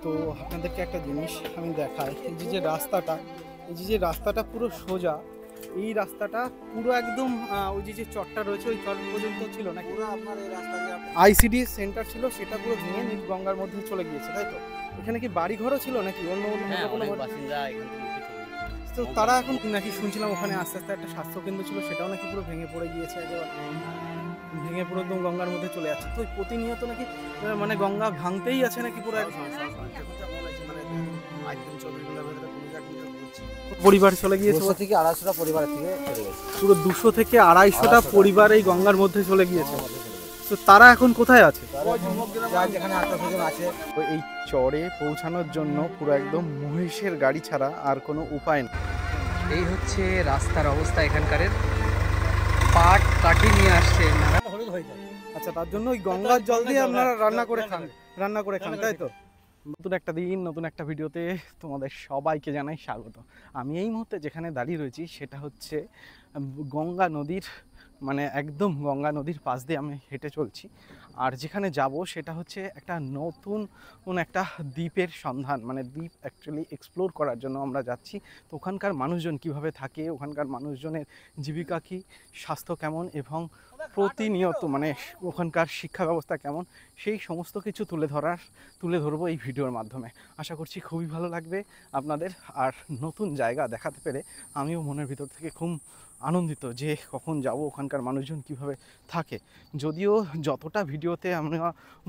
তো আপনাদেরকে একটা জিনিস আমি দেখাই, এই যে রাস্তাটা, এই যে রাস্তাটা পুরো সোজা, এই রাস্তাটা পুরো একদম ওই যে চরটা রয়েছে ওই চর পর্যন্ত ছিল না, পুরো আপনার এই রাস্তা যে আইসিডি সেন্টার ছিল সেটা পুরো ভেঙে নীল গঙ্গার মধ্যে চলে গিয়েছে, তাই তো? এখানে কি বাড়ি ঘরও ছিল নাকি অন্য কোনো বাসিন্দা এখান থেকে? তো তারা এখন নাকি শুনছিলাম ওখানে আস্তে আস্তে একটা স্বাস্থ্যকেন্দ্র ছিল সেটাও নাকি পুরো ভেঙে পড়ে গিয়েছে, একেবারে ভেঙে পুরো একদম গঙ্গার মধ্যে চলে যাচ্ছে। তো প্রতিনিয়ত নাকি মানে গঙ্গা ভাঙতেই আছে নাকি পুরো পরিবার চলে গিয়েছে, 200 থেকে 250টা পরিবারের থেকে চলে গেছে, পুরো 200 থেকে 250টা পরিবার এই গঙ্গার মধ্যে চলে গিয়েছে। তো তারা এখন কোথায় আছে? যেখানে 800 জন আছে। এই চরে পৌঁছানোর জন্য পুরো একদম মহিষের গাড়ি ছাড়া আর কোনো উপায় নেই। এই হচ্ছে রাস্তার অবস্থা এখানকার। পাট কাটি নিয়ে আসছে। আচ্ছা, তার জন্য ওই গঙ্গার জল দিয়ে আপনারা রান্না করে খান, তাই তো? নতুন একটা দিন, নতুন একটা ভিডিওতে তোমাদের সবাইকে জানাই স্বাগত। আমি এই মুহূর্তে যেখানে দাঁড়িয়ে রয়েছি সেটা হচ্ছে গঙ্গা নদীর, মানে একদম গঙ্গা নদীর পাশ দিয়ে আমি হেঁটে চলছি। আর যেখানে যাব সেটা হচ্ছে একটা নতুন একটা দ্বীপের সন্ধান, মানে দ্বীপ অ্যাকচুয়ালি এক্সপ্লোর করার জন্য আমরা যাচ্ছি। তো ওখানকার মানুষজন কিভাবে থাকে, ওখানকার মানুষজনের জীবিকা কী, স্বাস্থ্য কেমন এবং প্রতিনিয়ত মানে ওখানকার শিক্ষা ব্যবস্থা কেমন, সেই সমস্ত কিছু তুলে ধরবো এই ভিডিওর মাধ্যমে। আশা করছি খুবই ভালো লাগবে আপনাদের। আর নতুন জায়গা দেখাতে পেরে আমিও মনের ভিতর থেকে খুব আনন্দিত যে কখন যাব, ওখানকার মানুষজন কিভাবে থাকে। যদিও যতটা ভিডিওতে আমরা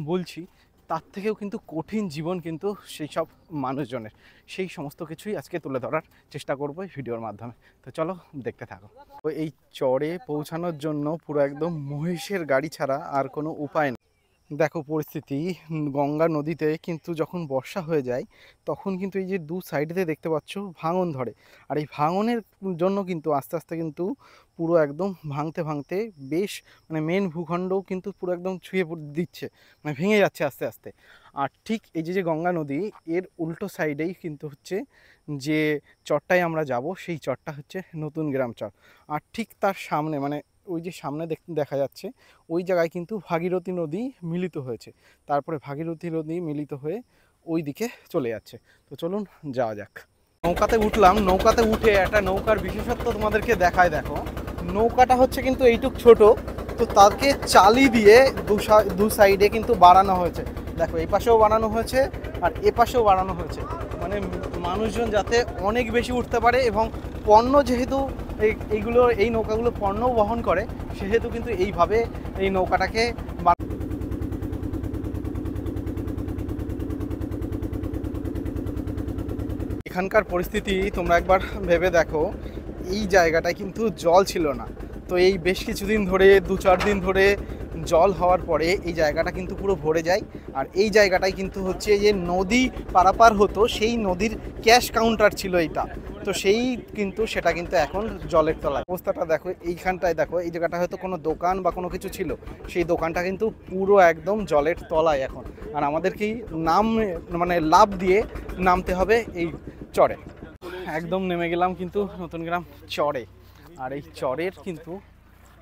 বলছি তার থেকেও কিন্তু কঠিন জীবন কিন্তু সেই সব মানুষজনের, সেই সমস্ত কিছুই আজকে তুলে ধরার চেষ্টা করবো এই ভিডিওর মাধ্যমে। তো চলো দেখতে থাকো। তো এই চরে পৌঁছানোর জন্য পুরো একদম মহিষের গাড়ি ছাড়া আর কোনো উপায় নেই। দেখো পরিস্থিতি, গঙ্গা নদীতে কিন্তু যখন বর্ষা হয়ে যায় তখন কিন্তু এই যে দু সাইডে দেখতে পাচ্ছ ভাঙন ধরে, আর এই ভাঙনের জন্য কিন্তু আস্তে আস্তে কিন্তু পুরো একদম ভাঙতে বেশ মানে মেন ভূখণ্ডও কিন্তু পুরো একদম ছুঁয়ে দিচ্ছে, মানে ভেঙে যাচ্ছে আস্তে আস্তে। আর ঠিক এই যে গঙ্গা নদী, এর উল্টো সাইডেই কিন্তু হচ্ছে যে চরটায় আমরা যাব, সেই চরটা হচ্ছে নতুন গ্রাম চর। আর ঠিক তার সামনে মানে ওই যে সামনে দেখা যাচ্ছে ওই জায়গায় কিন্তু ভাগীরথী নদী মিলিত হয়েছে, তারপরে ভাগীরথী নদী মিলিত হয়ে ওই দিকে চলে যাচ্ছে। তো চলুন যাওয়া যাক। নৌকাতে উঠলাম, নৌকাতে উঠে একটা নৌকার বিশেষত্ব তোমাদেরকে দেখায়। দেখো নৌকাটা হচ্ছে কিন্তু এইটুক ছোট, তো তাকে চালি দিয়ে দু সাইডে কিন্তু বাড়ানো হয়েছে। দেখো এই পাশেও বানানো হয়েছে আর এ পাশেও বাড়ানো হয়েছে, মানে মানুষজন যাতে অনেক বেশি উঠতে পারে এবং পণ্য যেহেতু এই নৌকাগুলো পণ্যও বহন করে, সেহেতু কিন্তু এইভাবে এই নৌকাটাকে এখানকার পরিস্থিতি তোমরা একবার ভেবে দেখো। এই জায়গাটায় কিন্তু জল ছিল না, তো এই বেশ কিছুদিন ধরে 2-4 দিন ধরে জল হওয়ার পরে এই জায়গাটা কিন্তু পুরো ভরে যায়। আর এই জায়গাটায় কিন্তু হচ্ছে যে নদী পারাপার হতো, সেই নদীর ক্যাশ কাউন্টার ছিল এইটা, তো সেটা কিন্তু এখন জলের তলায়। অবস্থাটা দেখো, এইখানটায় দেখো, এই জায়গাটা হয়তো কোনো দোকান বা কোনো কিছু ছিল, সেই দোকানটা কিন্তু পুরো একদম জলের তলায় এখন। আর আমাদেরকেই মানে লাফ দিয়ে নামতে হবে এই চরে। একদম নেমে গেলাম কিন্তু নতুন গ্রাম চরে। আর এই চরের কিন্তু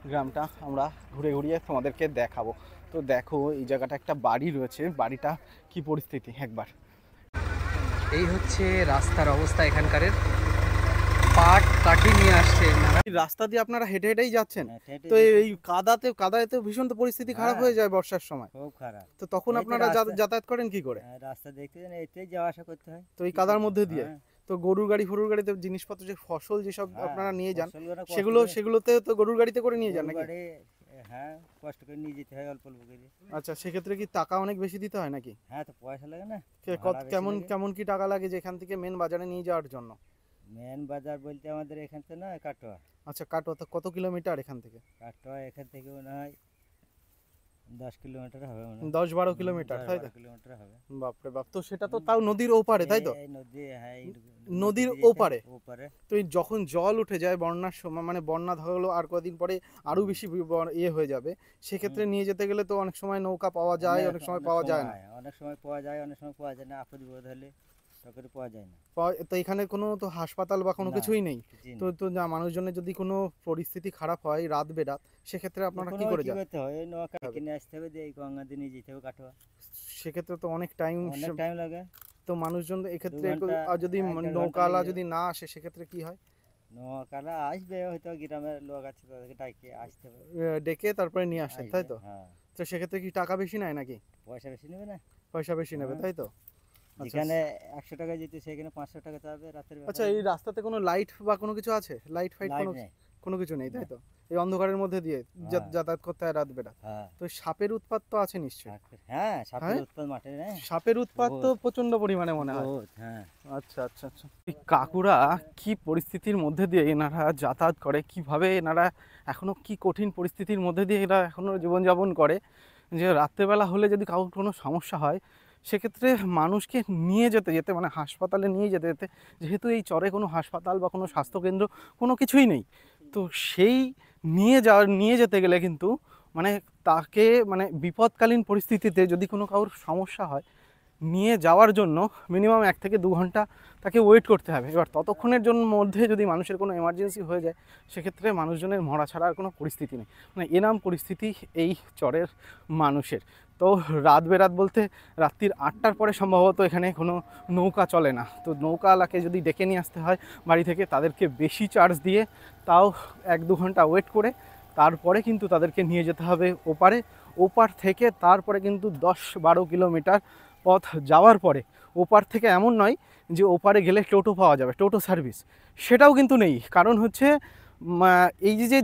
গ্রামটা আমরা ঘুরিয়ে তোমাদেরকে দেখাবো। তো দেখো এই জায়গাটা একটা বাড়ি রয়েছে, বাড়িটা কি পরিস্থিতি একবার। এই হচ্ছে রাস্তার অবস্থা এখানকার। পাট কাটি নিয়ে আসছে। রাস্তা দিয়ে আপনারা হেঁটে হেঁটেই যাচ্ছেন, তো এই কাদাতে ভীষণ তো পরিস্থিতি খারাপ হয়ে যায় বর্ষার সময়, খুব খারাপ। তো তখন আপনারা যাতায়াত করেন কি করে? রাস্তা দেখতে জানেন, এতেই যাওয়া আসা করতে হয়, তো এই কাদার মধ্যে দিয়ে। তো গরুর গাড়িতে জিনিসপত্র, যে ফসল যেসব আপনারা নিয়ে যান, সেগুলোতে তো গরুর গাড়িতে করে নিয়ে যান নাকি? হ্যাঁ, কষ্ট করে নিয়ে যেতে হয় অল্প অল্প করে। আচ্ছা, সেক্ষেত্রে কি টাকা অনেক বেশি দিতে হয় নাকি? হ্যাঁ, তো পয়সা লাগে না। কেমন কি টাকা লাগে যে এখান থেকে মেন বাজারে নিয়ে যাওয়ার জন্য? মেন বাজার বলতে আমাদের এখান থেকে না, কাটোয়া। আচ্ছা, কাটোয়া তো কত কিলোমিটার এখান থেকে? কাটোয়া এখান থেকে মনে হয় 10 কিলোমিটার হবে, 10-12 কিলোমিটার, তাই তো? কিলোমিটার হবে। বাপরে বাপ, তো সেটা তো তাও নদীর ওপারে, তাই তো? নদীর ওপারে। তো যখন জল উঠে যায় বন্যার সময়, মানে বন্যা ধরলো আর কদিন পরে আরো বেশি ইয়ে হয়ে যাবে, সেক্ষেত্রে নিয়ে যেতে গেলে তো অনেক সময় নৌকা পাওয়া যায়, অনেক সময় পাওয়া যায় না। অনেক সময় পাওয়া যায়, অনেক সময় পাওয়া যায় না। আপদ বিপদ হলে পাওয়া যায় না। তো এখানে কোনো তো হাসপাতাল বা কোনো কিছুই নেই, তো মানুষজনের যদি কোনো পরিস্থিতি খারাপ হয় রাত বেরাত, সেক্ষেত্রে আপনারা কি করে যান? নৌকা কিনে আসতে হবে, এই গঙ্গা দিয়ে নিয়ে যেতে হবে কাটোয়া। সেক্ষেত্রে তো অনেক টাইম অনেক টাইম লাগে। তো মানুষজন এক্ষেত্রে 2 ঘন্টা, আর যদি 1-1.5 ঘন্টা নৌকাওয়ালা লেগে যদি না আসে সেক্ষেত্রে কি হয়? নৌকালা আসবে, হয়তো গ্রামের লোক আছে তাদেরকে ডাকে আসতে হবে। ডেকে তারপরে নিয়ে আসেন, তাই তো? হ্যাঁ, তো সেক্ষেত্রে কি টাকা বেশি নেয় নাকি? পয়সা বেশি নেবে না। পয়সা বেশি নেবে, হ্যাঁ। তাই তো? আচ্ছা যেখানে 100 টাকা যেতে সেখানে 500 টাকা চাবে রাতের আচ্ছা, বেলা। এই রাস্তাতে কোনো লাইট বা কোনো কিছু আছে? লাইট ফাইট লাইট কোনো নেই। কোনো কিছু নেই, তাই তো? এই অন্ধকারের মধ্যে দিয়ে হ্যাঁ। যাতায়াত করতে হয় রাত বেলা। হ্যাঁ, তো সাপের উৎপাত তো আছে নিশ্চয়ই? হ্যাঁ, সাপের হ্যাঁ? উৎপাত মাঠে নেই। সাপের উৎপাত তো বহুত। প্রচন্ড পরিমাণে মনে হয়। বহুত, হ্যাঁ। আচ্ছা আচ্ছা আচ্ছা। এই কাকুরা কি পরিস্থিতির মধ্যে দিয়ে এনারা যাতায়াত করে, কিভাবে এনারা এখনো কি কঠিন পরিস্থিতির মধ্যে দিয়ে এরা এখনো জীবনযাপন করে, যে রাত্রেবেলা হলে যদি কারোর কোনো সমস্যা হয় সেক্ষেত্রে মানুষকে নিয়ে যেতে যেতে মানে হাসপাতালে নিয়ে যেতে যেতে, যেহেতু এই চরে কোনো হাসপাতাল বা কোনো স্বাস্থ্যকেন্দ্র কোনো কিছুই নেই, তো সেই নিয়ে যেতে গেলে কিন্তু মানে তাকে মানে বিপদকালীন পরিস্থিতিতে যদি কোনো কারোর সমস্যা হয় নিয়ে যাওয়ার জন্য মিনিমাম 1 থেকে 2 ঘন্টা তাকে ওয়েট করতে হবে। এবার ততক্ষণের জন্য মধ্যে যদি মানুষের কোনো এমার্জেন্সি হয়ে যায় সেক্ষেত্রে মানুষজনের মরা ছাড়া আর কোনো পরিস্থিতি নেই, মানে এরম পরিস্থিতি এই চরের মানুষের। তো রাত বেরাত বলতে রাত্রির 8টার পরে সম্ভবত এখানে কোনো নৌকা চলে না, তো নৌকাওয়ালাকে যদি ডেকে নিয়ে আসতে হয় বাড়ি থেকে তাদেরকে বেশি চার্জ দিয়ে তাও 1-2 ঘন্টা ওয়েট করে তারপরে কিন্তু তাদেরকে নিয়ে যেতে হবে ওপারে। ওপার থেকে তারপরে কিন্তু 10-12 কিলোমিটার পথ যাওয়ার পরে ওপার থেকে এমন নয় যে ওপারে গেলে টোটো পাওয়া যাবে, টোটো সার্ভিস সেটাও কিন্তু নেই। কারণ হচ্ছে এই যে যে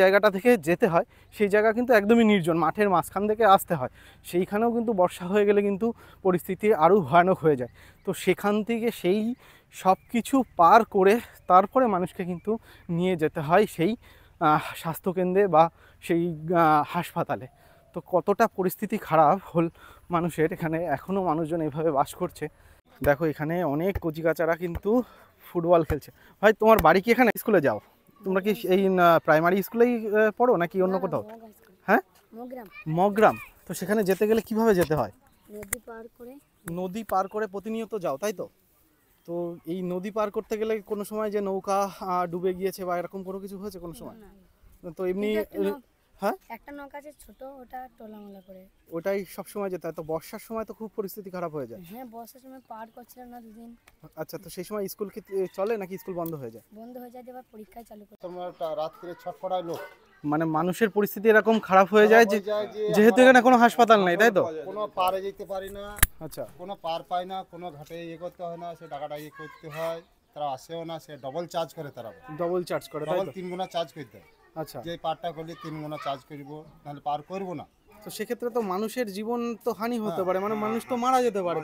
জায়গাটা থেকে যেতে হয় সেই জায়গা কিন্তু একদমই নির্জন, মাঠের মাঝখান থেকে আসতে হয়। সেইখানেও কিন্তু বর্ষা হয়ে গেলে কিন্তু পরিস্থিতি আরও ভয়ানক হয়ে যায়। তো সেখান থেকে সেই সব কিছু পার করে তারপরে মানুষকে কিন্তু নিয়ে যেতে হয় সেই স্বাস্থ্যকেন্দ্রে বা সেই হাসপাতালে। তো কতটা পরিস্থিতি খারাপ হল মানুষের, এখানে এখনও মানুষজন এইভাবে বাস করছে। দেখো এখানে অনেক কচিকাচারা কিন্তু ফুটবল খেলছে। ভাই তোমার বাড়ি কি এখানে? স্কুলে যাও তোমরা কি এই প্রাইমারি স্কুলেই পড়ো নাকি অন্য কোথাও? হ্যাঁ, মগগ্রাম। তো সেখানে যেতে গেলে কিভাবে যেতে হয়? নদী পার করে প্রতিনিয়ত যাও, তাই তো? তো এই নদী পার করতে গেলে কোনো সময় যে নৌকা ডুবে গিয়েছে বা এরকম কোনো কিছু হয়েছে কোনো সময়? তো এমনি হ্যাঁ, একটা নৌকা আছে ছোট, ওটা টোলামোলা করে ওটাই সব সময় যেতে হয়। তো বর্ষার সময় তো খুব পরিস্থিতি খারাপ হয়ে যায়। হ্যাঁ, বর্ষার সময় পার করছিলাম না 2 দিন। আচ্ছা, তো সেই সময় স্কুল কি চলে নাকি স্কুল বন্ধ হয়ে যায়? বন্ধ হয়ে যায়, এবার পরীক্ষায় চালু করে। তোমার রাত্রে ছটফটায় লোক, মানে মানুষের পরিস্থিতি এরকম খারাপ হয়ে যায় যে যেহেতু এখানে কোনো হাসপাতাল নেই, তাই তো? কোনো পারে যেতে পারি না, আচ্ছা, কোনো পার পায় না, কোনো ঘাটে করতে হয় না, সে টাকাটা করতে হয়, তারা আসেও না, সে ডবল চার্জ করে, তারা ডবল চার্জ করে, তাই ডবল তো? 3 গুণা চার্জ করতে হয়। আচ্ছা, যে পারটা করলে 3 গুণা চার্জ করবো, নাহলে পার করবো না। তো সেক্ষেত্রে তো মানুষের জীবন তো হানি হতে পারে, মানে মানুষ তো মারা যেতে পারে।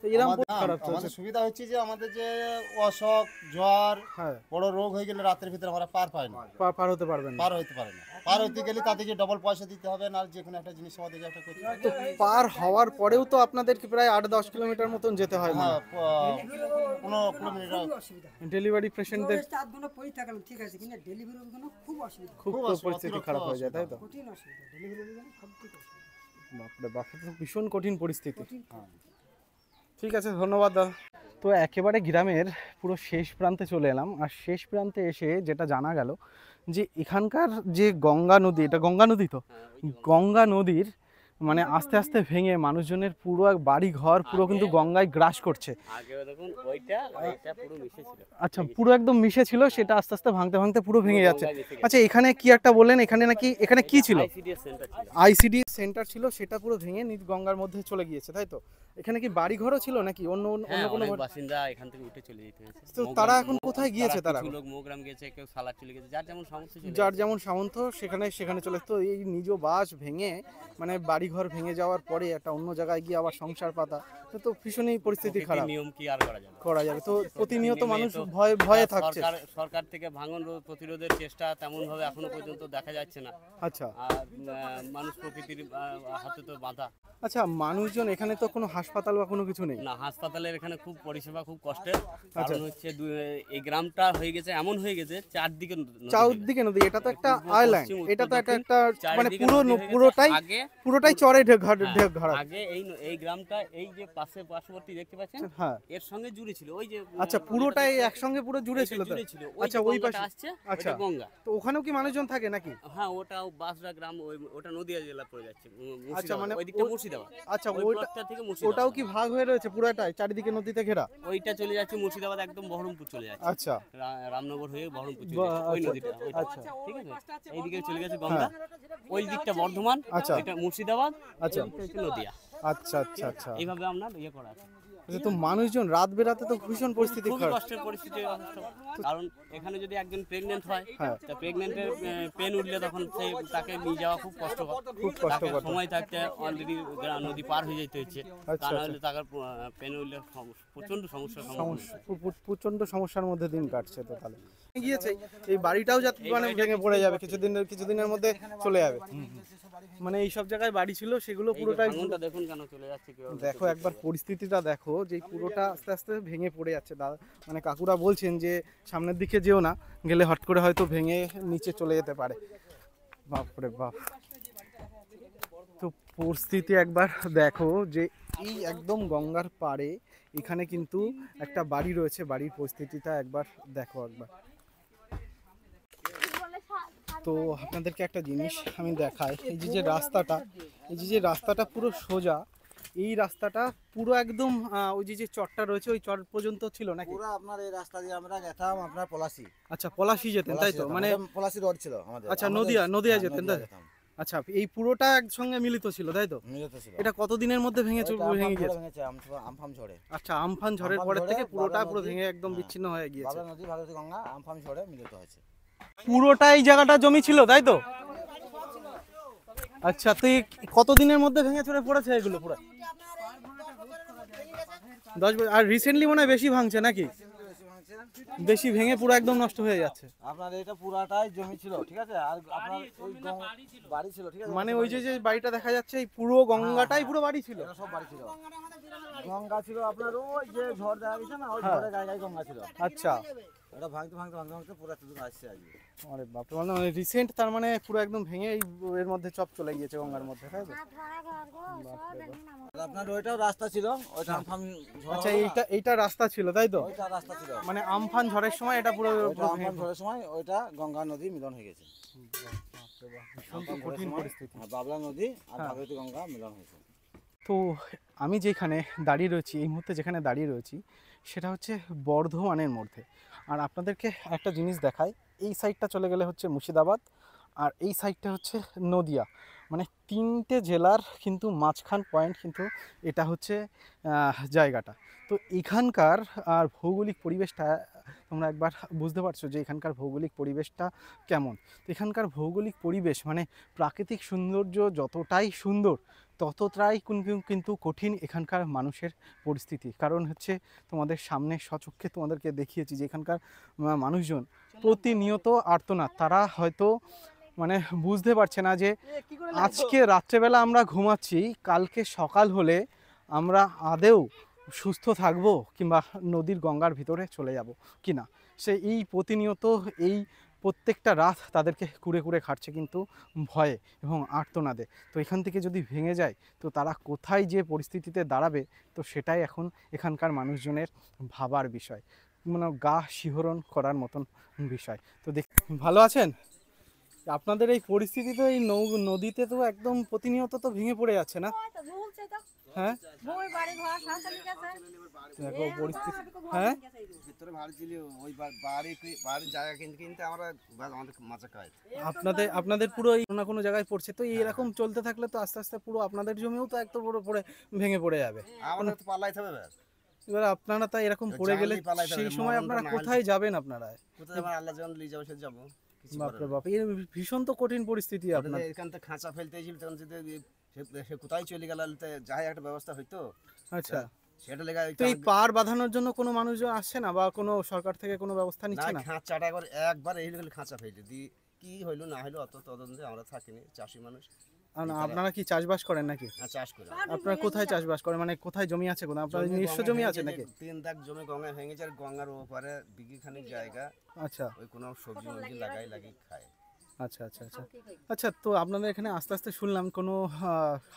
তো এরকম খারাপ চলছে। আমাদের সুবিধা হচ্ছে যে আমাদের যে অসুখ জ্বর হ্যাঁ, বড় রোগ হয়ে গেলে রাতের ভিতরে আমরা পার পাই না, পার হতে পারবেন না। পার হইতে পারে না। পার হইতে গেলে তাদেরকে ডবল পয়সা দিতে হবে, না যে কোনো একটা জিনিস আমাদেরকে একটা করতে হবে। তো পার হওয়ার পরেও তো আপনাদেরকে প্রায় 8-10 কিলোমিটার মতন যেতে হয়। হ্যাঁ, 15 কিলোমিটার। ডেলিভারি পেশেন্টদের 7 ঘন্টা পরে থাকলাম, ঠিক আছে, কিন্তু ডেলিভারি ওগুলো খুব অসুবিধা, খুব তো পরিস্থিতি খারাপ হয়ে যায়, তাই তো? কঠিন অসুবিধা, ডেলিভারি ওগুলো সব ঠিক আছে। বাপরে বাপ, তো ভীষণ কঠিন পরিস্থিতি। ঠিক আছে, ধন্যবাদ দাদা। তো একেবারে গ্রামের পুরো শেষ প্রান্তে চলে এলাম, আর শেষ প্রান্তে এসে যেটা জানা গেল যে এখানকার যে গঙ্গা নদী, এটা গঙ্গা নদী তো, গঙ্গা নদীর মানে আস্তে আস্তে ভেঙে মানুষজনের পুরো এক বাড়ি ঘর পুরো কিন্তু গঙ্গায় গ্রাস করছে। আচ্ছা, পুরো একদম মিশে ছিল, সেটা আস্তে আস্তে ভাঙতে ভাঙতে পুরো ভেঙে যাচ্ছে। আচ্ছা, এখানে কি একটা বললেন, এখানে নাকি এখানে কি ছিল? আইসিডি সেন্টার ছিল, সেটা পুরো ভেঙে গঙ্গার মধ্যে চলে গিয়েছে, তাই তো? এখানে কি বাড়ি ঘরও ছিল নাকি অন্য অন্য কোনো বাসিন্দা এখান থেকে উঠে চলে যেতে হয়েছে? তো তারা এখন কোথায় গিয়েছে? তারা কিছু লোক মোগ্রাম গেছে, কেউ সালার চলে গেছে, যার যেমন সামর্থ্য চলে যার যেমন সামন্ত সেখানে চলে। তো এই নিজ বাস ভেঙে মানে বাড়িঘর ভেঙে যাওয়ার পরে একটা অন্য জায়গায় গিয়ে আবার সংসার পাতা, তো ভীষণই পরিস্থিতি খারাপ। নিয়ম কি আর করা যাবে? তো প্রতিনিয়ত মানুষ ভয়ে থাকছে। সরকার থেকে ভাঙন প্রতিরোধের চেষ্টা তেমন ভাবে এখনো পর্যন্ত দেখা যাচ্ছে না। আচ্ছা, আর মানুষ প্রকৃতির হাতে তো বাঁধা। আচ্ছা, মানুষজন এখানে তো কোনো হাসপাতাল বা কোনো কিছু নেই না, হাসপাতালের এখানে খুব পরিষেবা খুব কষ্টের। কারণ হচ্ছে এই গ্রামটা হয়ে গেছে এমন হয়ে গেছে চারদিকে নদী। এটা তো একটা আইল্যান্ড, এটা তো একটা মানে পুরোটাই চরে ঢেক ঘাড়া। আগে এই গ্রামটা এই যে পার্শ্ববর্তী দেখতে পাচ্ছেন, হ্যাঁ এর সঙ্গে জুড়ে ছিল ওই যে আচ্ছা পুরোটাই একসঙ্গে পুরো জুড়ে ছিল তো? আচ্ছা ওই পাশে আসছে, আচ্ছা ওটা গঙ্গা। তো ওখানেও কি মানুষজন থাকে নাকি? হ্যাঁ ওটাও বাসরা গ্রাম, ওটা নদিয়া জেলা পড়ে যাচ্ছে, আচ্ছা মানে ওই দিকটা মুর্শিদাবাদ। আচ্ছা ওই ওইটা প্লটটা থেকে মুর্শিদাবাদ, ওটাও কি ভাগ হয়ে রয়েছে পুরোটাই চারিদিকে নদীতে ঘেরা? ওইটা চলে যাচ্ছে মুর্শিদাবাদ, একদম বহরমপুর চলে যাচ্ছে, আচ্ছা রামনগর হয়ে বহরমপুর চলে যাচ্ছে ওই নদীটা, ওইটা। আচ্ছা ঠিক আছে, এইদিকে চলে গেছে গঙ্গা, ওই দিকটা বর্ধমান, আচ্ছা। এটা মুর্শিদাবাদ, আচ্ছা। এই দিকটা হচ্ছে নদিয়া। আচ্ছা আচ্ছা আচ্ছা এইভাবে আমরা ইয়ে করা আছে। আচ্ছা, তো মানুষজন রাত বেরাতে তো ভীষণ পরিস্থিতি খুবই খারাপ। কষ্টের পরিস্থিতি, কারণ এখানে যদি একজন প্রেগনেন্ট হয়, হ্যাঁ। তা প্রেগনেন্টের পেন উঠলে তখন তাকে নিয়ে যাওয়া খুব কষ্টকর, খুব তাকে কষ্টকর। সময় থাকতে অলরেডি নদী পার হয়ে যেতে হচ্ছে, আচ্ছা, তা নাহলে তাকে পেন উঠলে প্রচন্ড সমস্যার সম্মুখীন হতে হয়। প্রচন্ড সমস্যার মধ্যে দিন কাটছে তো তাহলে গিয়েছে এই বাড়িটাও যাতে মানে ভেঙে পড়ে যাবে কিছুদিনের মধ্যে চলে যাবে। মানে এই সব জায়গায় বাড়ি ছিল সেগুলো এই যে পুরোটাই ভাঙনটা দেখুন কেন চলে যাচ্ছে কিভাবে। দেখো একবার পরিস্থিতিটা দেখো যে পুরোটা আস্তে আস্তে ভেঙে পড়ে যাচ্ছে। মানে কাকুরা বলছেন যে সামনের দিকে যেও না, গেলে হট করে হয়তো ভেঙে নিচে চলে যেতে পারে। বাপরে বাপ, তো পরিস্থিতি একবার দেখো যে এই একদম গঙ্গার পাড়ে এখানে কিন্তু একটা বাড়ি রয়েছে, বাড়ির পরিস্থিতিটা একবার দেখো একবার। তো আপনাদেরকে একটা জিনিস আমি দেখাই, এই যে রাস্তাটা, এই যে রাস্তাটা পুরো সোজা, এই রাস্তাটা পুরো একদম ওই যে চরটা রয়েছে ওই চর পর্যন্ত ছিল নাকি? পুরো আপনার এই রাস্তা দিয়ে আমরা যেতাম আপনার পলাশি। আচ্ছা পলাশি যেতেন তাই তো? মানে পলাশি রোড ছিল আমাদের। আচ্ছা নদিয়া যেতেন তাই? আচ্ছা এই পুরোটা একসঙ্গে মিলিত ছিল তাই তো? মিলিত ছিল। এটা কতদিনের মধ্যে ভেঙে গিয়েছে? ভেঙেছে আমফান ঝড়ে। আচ্ছা আমফান ঝড়ের আমফান পরের ঝড়ে থেকে পুরোটা বাবলা পুরো নদী, ভেঙে একদম হ্যাঁ, বিচ্ছিন্ন হয়ে গিয়েছে। বাবলা নদী ভারতী গঙ্গা আমফান ঝড়ে মিলিত হয়েছে। পুরোটা এই জায়গাটা জমি ছিল তাই তো? আচ্ছা তো এই কতদিনের মধ্যে ভেঙে চড়ে পড়েছে এগুলো পুরো? 10 বছর। আর রিসেন্টলি মনে হয় বেশি ভাঙছে নাকি? বেশি ভেঙে পুরো একদম নষ্ট হয়ে যাচ্ছে। আপনার এটা পুরাটাই জমি ছিল, ঠিক আছে, আর আপনার ওই বাড়ি ছিল, ঠিক আছে। মানে ওই যে বাড়িটা দেখা যাচ্ছে এই পুরো গঙ্গাটাই পুরো বাড়ি ছিল? এটা সব বাড়ি ছিল, গঙ্গা ছিল আপনার ওই যে ঝড় দেখা গেছে না, ওই হ্যাঁ। ঝড়ের গায়ে গায়ে গঙ্গা ছিল। আচ্ছা এটা ভাঙতে ভাঙতে ভাঙতে ভাঙতে পুরো এতদূর আসছে আজকে। আরে বাপ রে, মানে রিসেন্ট তার মানে পুরো একদম ভেঙে এই এর মধ্যে চপ চলে গিয়েছে গঙ্গার মধ্যে তাই তো? আর আপনার ওইটাও রাস্তা ছিল, ওইটা আমফান ঝড় আচ্ছা হলো না, এইটা রাস্তা ছিল তাই তো? ওইটা রাস্তা ছিল। মানে আমফান ঝড়ের সময় এটা পুরো ওইটা আমফান ঝড়ের সময় ওইটা গঙ্গা নদী মিলন হয়ে গেছে। ভীষণ তো কঠিন পরিস্থিতি। আর বাবলা নদী আর হ্যাঁ। ভাগীরথী গঙ্গা মিলন হয়েছে। তো আমি যেখানে দাঁড়িয়ে রয়েছি এই মুহূর্তে, যেখানে দাঁড়িয়ে রয়েছি সেটা হচ্ছে বর্ধমানের মধ্যে। আর আপনাদেরকে একটা জিনিস দেখাই, এই সাইডটা চলে গেলে হচ্ছে মুর্শিদাবাদ আর এই সাইডটা হচ্ছে নদিয়া। মানে 3টে জেলার কিন্তু মাঝখান পয়েন্ট কিন্তু এটা হচ্ছে জায়গাটা। তো এখানকার আর ভৌগোলিক পরিবেশটা তোমরা একবার বুঝতে পারছো যে এখানকার ভৌগোলিক পরিবেশটা কেমন। তো এখানকার ভৌগোলিক পরিবেশ মানে প্রাকৃতিক সৌন্দর্য যতটাই সুন্দর ততটাই কিন্তু কঠিন এখানকার মানুষের পরিস্থিতি। কারণ হচ্ছে তোমাদের সামনে সচক্ষে তোমাদেরকে দেখিয়েছি যে এখানকার মানুষজন প্রতিনিয়ত আর্তনাদ। তারা হয়তো মানে বুঝতে পারছে না যে আজকে রাত্রেবেলা আমরা ঘুমাচ্ছি, কালকে সকাল হলে আমরা আদেও সুস্থ থাকবো কিংবা নদীর গঙ্গার ভিতরে চলে যাব কি না। সে এই প্রতিনিয়ত এই প্রত্যেকটা রাত তাদেরকে কুড়ে কুড়ে খাটছে কিন্তু ভয়ে এবং আর্তনাদে। তো এখান থেকে যদি ভেঙে যায় তো তারা কোথায় যে পরিস্থিতিতে দাঁড়াবে, তো সেটাই এখন এখানকার মানুষজনের ভাবার বিষয়, মানে গা শিহরণ করার মতন বিষয়। তো ভালো আছেন? আপনাদের এই পরিস্থিতি তো এই নদীতে তো একদম প্রতিনিয়ত তো ভেঙে পড়ে যাচ্ছে না? হ্যাঁ দেখো পরিস্থিতি। হ্যাঁ ভিতরে বাড়ি ছিল, ওই বাড়ির জায়গা কিনতে আমরা আমাদের মাছা খাই। আপনাদের পুরো কোনো জায়গায় পড়ছে, তো এরকম চলতে থাকলে তো আস্তে আস্তে পুরো আপনাদের জমিও তো একদম পুরো পড়ে ভেঙে পড়ে যাবে। আমাদের তো পাল্লাইতে হবে। এবার আপনারা তাই এরকম পড়ে গেলে সেই সময় আপনারা কোথায় যাবেন? আপনারা কোথায় আমার আল্লাহ যখন নিয়ে যাবো সে যাবো। বাপরে বাপ, এর ভীষণ তো কঠিন পরিস্থিতি আপনার। এখান থেকে খাঁচা ফেলতে ছিল, তখন যদি সে কোথায় চলে গেল যাই একটা ব্যবস্থা হইতো। আচ্ছা সেটা লেগে তো এই পার বাঁধানোর জন্য কোনো মানুষজন আসছে না বা কোনো সরকার থেকে কোনো ব্যবস্থা নিচ্ছে না? খাঁচাটা একবার এই গেলে খাঁচা ফেলে দিই, কি হইলো না হইলো অত তদন্তে আমরা থাকিনি, চাষি মানুষ। আপনারা কি চাষবাস করেন নাকি? চাষ করি। আপনারা কোথায় চাষবাস করেন, মানে কোথায় জমি আছে? কোনো আপনার নিজস্ব জমি আছে নাকি? 3 দাগ জমি গঙ্গা ভেঙেছে, আর গঙ্গার ওপারে বিঘি খানিক জায়গা। আচ্ছা ওই কোনো সবজি মবজি লাগিয়ে খায়। আচ্ছা আচ্ছা আচ্ছা আচ্ছা, তো আপনাদের এখানে আস্তে আস্তে শুনলাম কোনো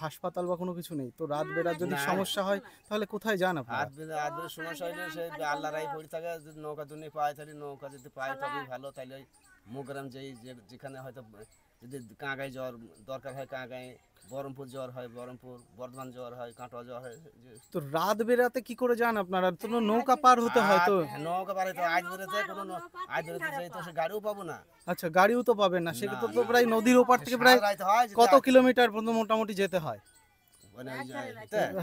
হাসপাতাল বা কোনো কিছু নেই, তো রাত বেরাত যদি না। সমস্যা হয় তাহলে কোথায় যান আপনারা? আধবেলা সমস্যা হইলে সে আল্লাহরাই পড়ে থাকে, যদি নৌকা দুনি পায় তাহলে নৌকা যদি পায় তবেই ভালো, তাহলে ওই মোগরাম যেখানে হয়তো যদি কাঁগাই জ্বর দরকার হয় কাঁগাই, বহরমপুর জ্বর হয় বহরমপুর, বর্ধমান জ্বর হয়, কাটোয়া জ্বর হয়। তো রাত বেরাতে কি করে যান আপনারা? তো নৌকা পার হতে হয় তো। নৌকা পারে তো আজ বেরোতে আজ বেরোতে যাই তো সে গাড়িও পাবো না। আচ্ছা, গাড়িও তো পাবেন না, সেক্ষেত্রে তো না। প্রায় নদীর ওপার থেকে প্রায় সারা রাত হয় যদি কত কিলোমিটার পর্যন্ত মোটামুটি যেতে হয়? মানে ওই যে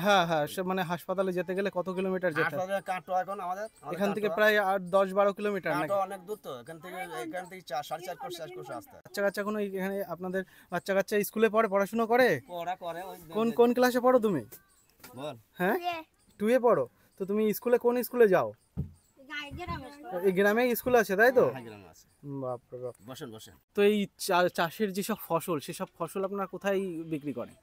হ্যাঁ হ্যাঁ, সে মানে হাসপাতালে যেতে গেলে কত কিলোমিটার যেতে হয়? হাসপাতালে কাটোয়া এখন আমাদের এখান থেকে প্রায় 10-12 কিলোমিটার নাকি? কাটোয়া অনেক দূর তো, এখান থেকে 4.5 কোর্স 4 কোর্স আসতে বাচ্চা কাচ্চা কোনো এখানে আপনাদের বাচ্চা কাচ্চা স্কুলে পড়ে, পড়াশোনা করে? পড়া করে ওই কোন কোন ক্লাসে পড়ো তুমি? বল। হ্যাঁ, 2 এ পড়ো। তো তুমি স্কুলে কোন স্কুলে যাও? এই গ্রামে স্কুল আছে তাই তো? হ্যাঁ, গ্রামে আছে। বাপরে বাপ। বসেন বসেন। তো এই চাষের যেসব ফসল, সেসব ফসল আপনারা কোথায় বিক্রি করেন?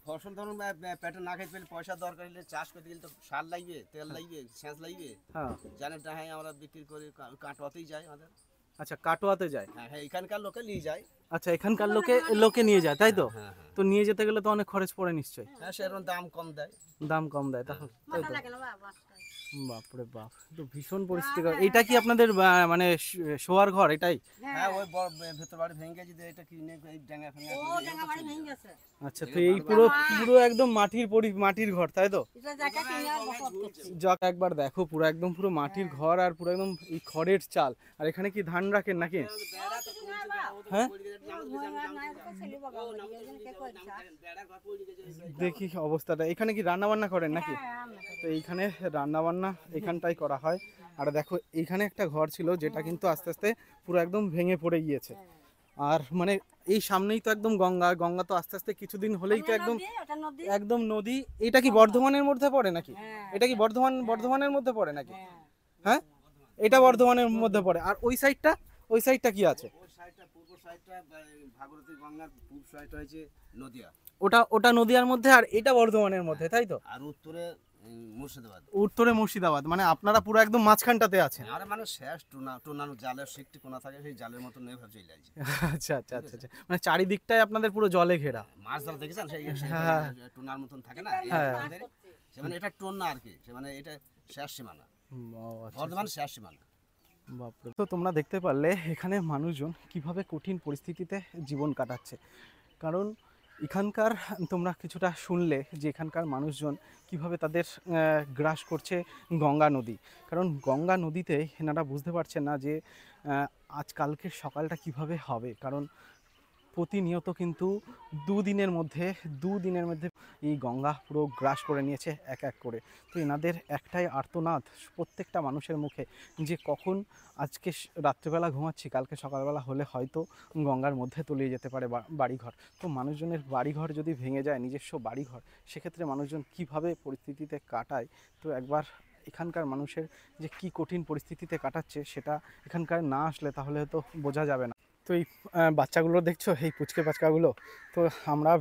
ফসল ধরুন পেটে না খাইতে পেলে পয়সা দরকার হলে চাষ করতে গেলে তো সার লাগবে, তেল লাগবে, সেচ লাগবে, হ্যাঁ জানেন না? হ্যাঁ, আমরা বিক্রি করি কাটোয়াতেই যাই আমাদের। আচ্ছা, কাটোয়াতে যায়। হ্যাঁ হ্যাঁ, এখানকার লোকে নিয়ে যায়। আচ্ছা, এখানকার লোকে নিয়ে যায় তাই তো? হ্যাঁ হ্যাঁ তো নিয়ে যেতে গেলে তো অনেক খরচ পড়ে নিশ্চয়ই। হ্যাঁ, সেরকম দাম কম দেয়। দাম কম দেয় তখন, তাই তো? বাপরে বাপ, তো ভীষণ পরিস্থিতি। এটা কি আপনাদের মানে শোয়ার ঘর এটাই? হ্যাঁ, ওই ভেতর বাড়ি ভেঙে যদি এটা কিনে এই ডাঙ্গা ফেঙে আচ্ছা, তো এই পুরো পুরো একদম মাটির ঘর তাই তো? যাক, একবার দেখো, পুরো একদম পুরো মাটির ঘর আর পুরো একদম এই খড়ের চাল। আর এখানে কি ধান রাখেন নাকি? হ্যাঁ, দেখি অবস্থাটা। এখানে কি রান্না বান্না করেন নাকি? তো এইখানে রান্না বান্না এখানটাই করা হয়। আর দেখো, এইখানে একটা ঘর ছিল যেটা কিন্তু আস্তে আস্তে পুরো একদম ভেঙে পড়ে গিয়েছে। আর মানে এই সামনেই তো একদম গঙ্গা তো আস্তে আস্তে কিছুদিন হলেই তো একদম একদম নদী। এটা কি বর্ধমানের মধ্যে পড়ে নাকি? এটা কি বর্ধমানের মধ্যে পড়ে নাকি? হ্যাঁ, এটা বর্ধমানের মধ্যে পড়ে। আর ওই সাইডটা কি আছে? ওই সাইডটা পূর্ব সাইডটা ভাগীরথী গঙ্গার পূর্ব সাইডটা হয়েছে নদিয়া, ওটা নদিয়ার মধ্যে, আর এটা বর্ধমানের মধ্যে তাই তো? আর উত্তরে মুর্শিদাবাদ। উত্তরে মুর্শিদাবাদ, মানে আপনারা পুরো একদম মাঝখানটাতে আছেন। আর মানে শেষ টোনানো জালের শিকটি কোনা থাকে, সেই জালের মতো নেই ভাবে চলে আসছে। আচ্ছা আচ্ছা আচ্ছা আচ্ছা, মানে চারিদিকটাই আপনাদের পুরো জলে ঘেরা। মাছ ধরা দেখেছেন সেই হ্যাঁ। টোনার মতন থাকে না, হ্যাঁ। সে মানে এটা টোন না আর কি, সে মানে এটা শেষ সীমানা, ও আচ্ছা। বর্ধমান শেষ সীমানা। বাপরে। তো তোমরা দেখতে পারলে এখানে মানুষজন কিভাবে কঠিন পরিস্থিতিতে জীবন কাটাচ্ছে। কারণ এখানকার তোমরা কিছুটা শুনলে যে এখানকার মানুষজন কিভাবে তাদের গ্রাস করছে গঙ্গা নদী। কারণ গঙ্গা নদীতে এনারা বুঝতে পারছেন না যে আজকালকের সকালটা কিভাবে হবে। কারণ প্রতিনিয়ত কিন্তু দুদিনের মধ্যে এই গঙ্গা পুরো গ্রাস করে নিয়েছে এক এক করে। তো এনাদের একটাই আর্তনাদ প্রত্যেকটা মানুষের মুখে যে কখন আজকে রাত্রেবেলা ঘুমাচ্ছি, কালকে সকালবেলা হলে হয়তো গঙ্গার মধ্যে তলিয়ে যেতে পারে বাড়িঘর। তো মানুষজনের বাড়িঘর যদি ভেঙে যায়, নিজস্ব বাড়িঘর, সেক্ষেত্রে মানুষজন কিভাবে পরিস্থিতিতে কাটায়। তো একবার এখানকার মানুষের যে কি কঠিন পরিস্থিতিতে কাটাচ্ছে সেটা এখানকার না আসলে তাহলে হয়তো বোঝা যাবে না। তো এই বাচ্চাগুলো দেখছো, এই পুচকে বাচ্চাগুলো, তো আমরা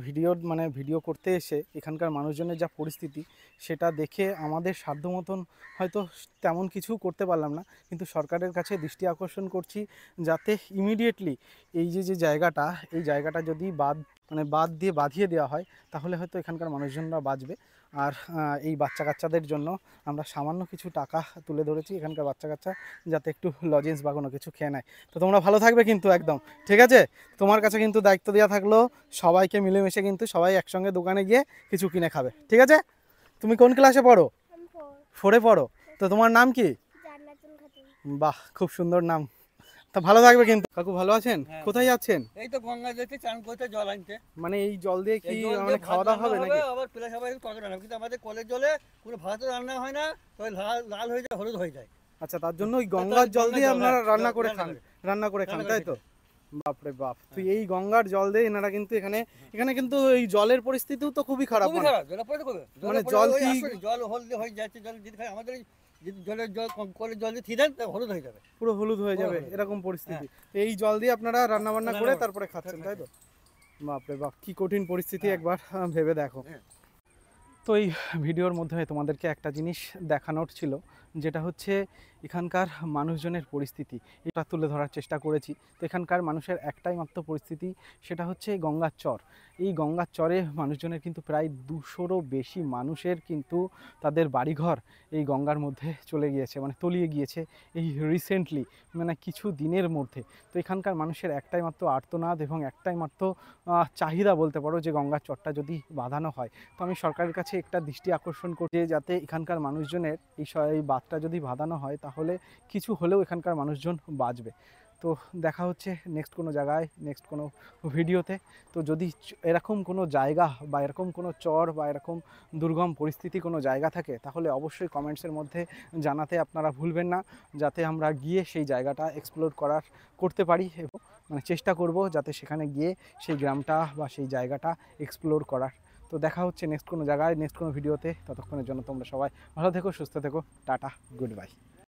ভিডিও করতে এসে এখানকার মানুষজনের যা পরিস্থিতি সেটা দেখে আমাদের সাধ্য মতন হয়তো তেমন কিছু করতে পারলাম না, কিন্তু সরকারের কাছে দৃষ্টি আকর্ষণ করছি যাতে ইমিডিয়েটলি এই যে জায়গাটা, এই জায়গাটা যদি বাঁধিয়ে দেওয়া হয় তাহলে হয়তো এখানকার মানুষজনরা বাঁচবে। আর এই বাচ্চা কাচ্চাদের জন্য আমরা সামান্য কিছু টাকা তুলে ধরেছি এখানকার বাচ্চা কাচ্চা যাতে একটু লজেন্স বা কোনো কিছু খেয়ে নেয়। তো তোমরা ভালো থাকবে কিন্তু একদম, ঠিক আছে? তোমার কাছে কিন্তু দায়িত্ব দেওয়া থাকলো, সবাইকে মিলেমিশে কিন্তু সবাই একসঙ্গে দোকানে গিয়ে কিছু কিনে খাবে, ঠিক আছে? তুমি কোন ক্লাসে পড়ো? 4-এ পড়ো। তো তোমার নাম কি? বাহ, খুব সুন্দর নাম। তা ভালো থাকবে কিন্তু। কাকু ভালো আছেন? কোথায় যাচ্ছেন? এই তো গঙ্গা যেতে চান করতে জল আনতে। মানে এই জল দিয়ে কি মানে খাওয়া দাওয়া হবে নাকি? আবার প্লাস আবার তরকারি রান্না, কিন্তু আমাদের কলের জলে কোনো ভাত রান্না হয় না, তো লাল হয়ে যায়, হলুদ হয়ে যায়। আচ্ছা, তার জন্য ওই গঙ্গার জল দিয়ে আপনারা রান্না করে খান তাই তো? বাপরে বাপ। তুই এই গঙ্গার জল দিয়ে এনারা কিন্তু এখানে কিন্তু এই জলের পরিস্থিতিও তো খুবই খারাপ। খুবই খারাপ, জল পড়ে তো করবে। মানে জল কি জল হলদে হয়ে যাচ্ছে, জল যদি খাই আমাদের জলের জল কলের জল দিয়ে থিয়ে দেন হলুদ হয়ে যাবে, পুরো হলুদ হয়ে যাবে এরকম পরিস্থিতি। এই জল দিয়ে আপনারা রান্না বান্না করে তারপরে খাচ্ছেন তাই তো? বাপরে বাপ, কি কঠিন পরিস্থিতি একবার ভেবে দেখো। তো এই ভিডিওর মধ্যে তোমাদেরকে একটা জিনিস দেখানোর ছিল যেটা হচ্ছে এখানকার মানুষজনের পরিস্থিতি, এটা তুলে ধরার চেষ্টা করেছি। তো এখানকার মানুষের একটাই মাত্র পরিস্থিতি, সেটা হচ্ছে গঙ্গার চর। এই গঙ্গার চরে মানুষজনের কিন্তু প্রায় 200রও বেশি মানুষের কিন্তু তাদের বাড়িঘর এই গঙ্গার মধ্যে চলে গিয়েছে, মানে তলিয়ে গিয়েছে এই রিসেন্টলি, মানে কিছু দিনের মধ্যে। তো এখানকার মানুষের একটাই মাত্র আর্তনাদ এবং একটাই মাত্র চাহিদা বলতে পারো যে গঙ্গার চরটা যদি বাঁধানো হয়। তো আমি সরকারের কাছে একটা দৃষ্টি আকর্ষণ করছি যাতে এখানকার মানুষজনের এই বাঁধটা যদি বাঁধানো হয় তাহলে কিছু হলেও এখানকার মানুষজন বাঁচবে। তো দেখা হচ্ছে নেক্সট কোনো জায়গায়, নেক্সট কোনো ভিডিওতে। তো যদি এরকম কোনো জায়গা বা এরকম কোনো চর বা এরকম দুর্গম পরিস্থিতি কোনো জায়গা থাকে তাহলে অবশ্যই কমেন্টসের মধ্যে জানাতে আপনারা ভুলবেন না, যাতে আমরা গিয়ে সেই জায়গাটা এক্সপ্লোর করতে পারি এবং মানে চেষ্টা করব যাতে সেখানে গিয়ে সেই গ্রামটা বা সেই জায়গাটা এক্সপ্লোর করার। তো দেখা হচ্ছে নেক্সট কোনো জায়গায়, নেক্সট কোনো ভিডিওতে। ততক্ষণের জন্য তোমরা সবাই ভালো থেকো, সুস্থ থেকো, টাটা, গুড বাই।